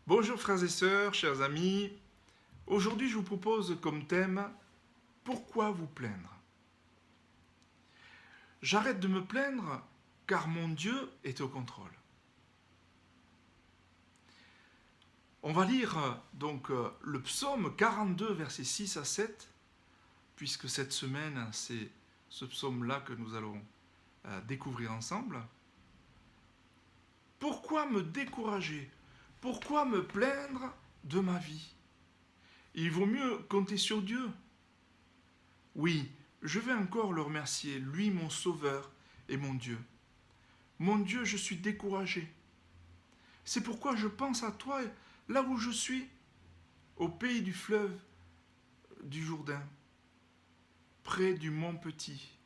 Bonjour frères et sœurs, chers amis. Aujourd'hui, je vous propose comme thème « Pourquoi vous plaindre ?» J'arrête de me plaindre car mon Dieu est au contrôle. On va lire donc le psaume 42, versets 6 à 7, puisque cette semaine, c'est ce psaume-là que nous allons découvrir ensemble. Pourquoi me décourager? Pourquoi me plaindre de ma vie? Il vaut mieux compter sur Dieu. Oui, je vais encore le remercier, lui mon sauveur et mon Dieu. Mon Dieu, je suis découragé. C'est pourquoi je pense à toi, là où je suis, au pays du fleuve du Jourdain, près du mont Petit,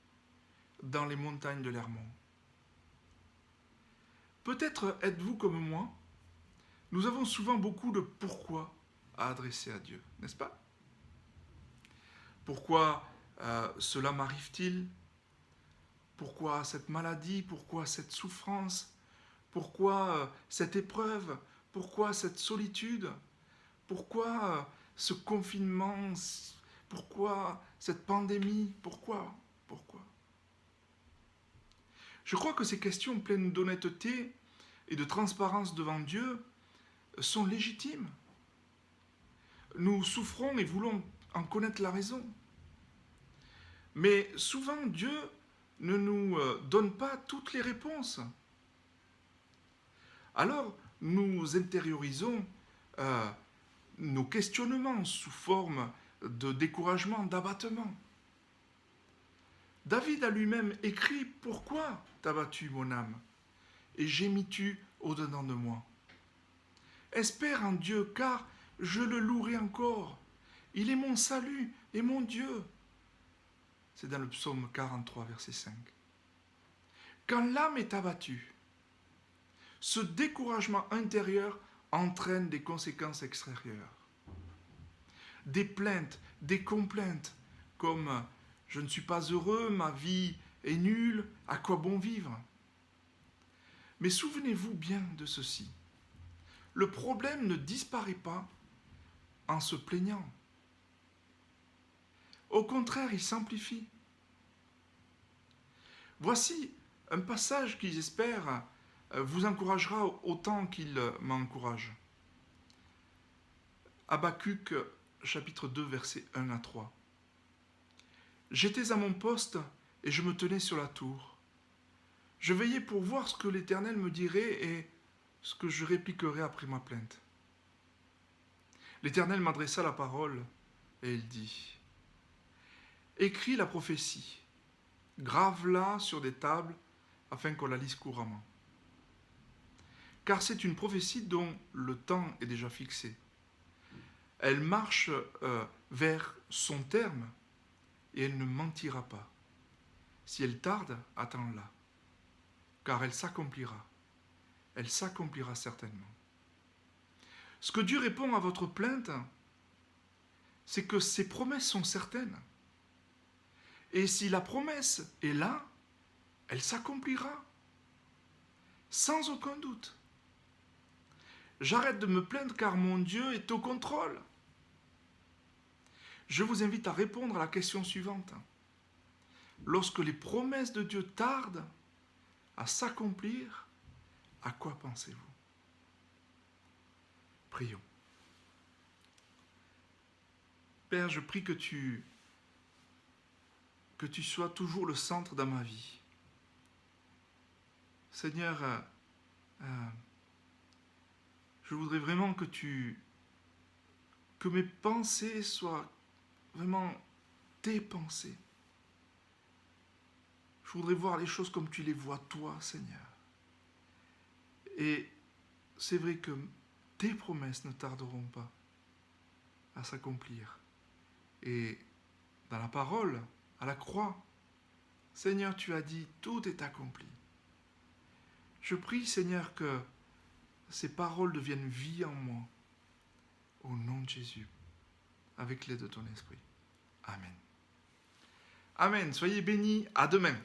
dans les montagnes de l'Hermont. Peut-être êtes-vous comme moi, nous avons souvent beaucoup de pourquoi à adresser à Dieu, n'est-ce pas? Pourquoi cela m'arrive-t-il? Pourquoi cette maladie? Pourquoi cette souffrance? Pourquoi cette épreuve? Pourquoi cette solitude? Pourquoi ce confinement? Pourquoi cette pandémie? Pourquoi? Je crois que ces questions pleines d'honnêteté et de transparence devant Dieu sont légitimes. Nous souffrons et voulons en connaître la raison. Mais souvent, Dieu ne nous donne pas toutes les réponses. Alors, nous intériorisons nos questionnements sous forme de découragement, d'abattement. David a lui-même écrit « Pourquoi t'as battu mon âme et gémis-tu au-dedans de moi ?» Espère en Dieu, car je le louerai encore. Il est mon salut et mon Dieu. C'est dans le psaume 43, verset 5. Quand l'âme est abattue, ce découragement intérieur entraîne des conséquences extérieures. Des plaintes, des complaintes, comme « je ne suis pas heureux, ma vie est nulle, à quoi bon vivre ?» Mais souvenez-vous bien de ceci. Le problème ne disparaît pas en se plaignant. Au contraire, il s'amplifie. Voici un passage qui, j'espère, vous encouragera autant qu'il m'encourage. Habakkuk, chapitre 2, versets 1 à 3. J'étais à mon poste et je me tenais sur la tour. Je veillais pour voir ce que l'Éternel me dirait et ce que je répliquerais après ma plainte. L'Éternel m'adressa la parole et il dit « Écris la prophétie, grave-la sur des tables afin qu'on la lise couramment. Car c'est une prophétie dont le temps est déjà fixé. Elle marche vers son terme et elle ne mentira pas. Si elle tarde, attends-la, car elle s'accomplira. Elle s'accomplira certainement. » Ce que Dieu répond à votre plainte, c'est que ses promesses sont certaines. Et si la promesse est là, elle s'accomplira. Sans aucun doute. J'arrête de me plaindre car mon Dieu est au contrôle. Je vous invite à répondre à la question suivante. Lorsque les promesses de Dieu tardent à s'accomplir, à quoi pensez-vous? Prions. Père, je prie que tu sois toujours le centre dans ma vie. Seigneur, je voudrais vraiment que mes pensées soient vraiment tes pensées. Je voudrais voir les choses comme tu les vois toi, Seigneur. Et c'est vrai que tes promesses ne tarderont pas à s'accomplir. Et dans la parole, à la croix, Seigneur, tu as dit, tout est accompli. Je prie, Seigneur, que ces paroles deviennent vie en moi, au nom de Jésus, avec l'aide de ton esprit. Amen. Amen. Soyez bénis. À demain.